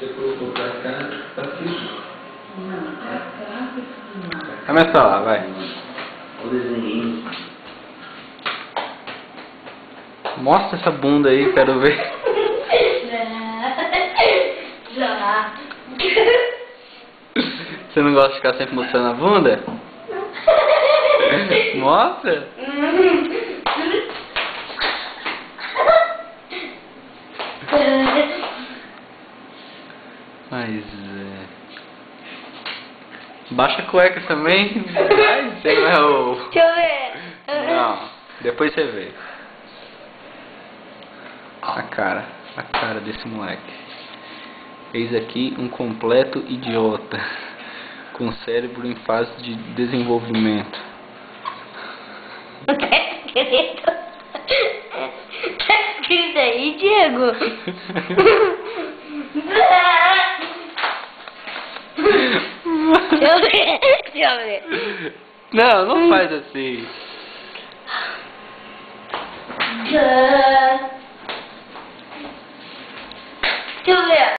Você colocou pra cá, tá aqui. Não, pra cá, que Começa lá, vai. O desenho. Mostra essa bunda aí, quero ver. Já. Você não gosta de ficar sempre mostrando a bunda? Mostra. Mas baixa a cueca também. Vai, você não é o... Deixa eu ver. Não, depois você vê. A cara desse moleque. Eis aqui um completo idiota, com cérebro em fase de desenvolvimento. Tá escrito. Tá escrito aí, Diego. Deixa eu ver. Deixa eu ver. Não, não faz assim.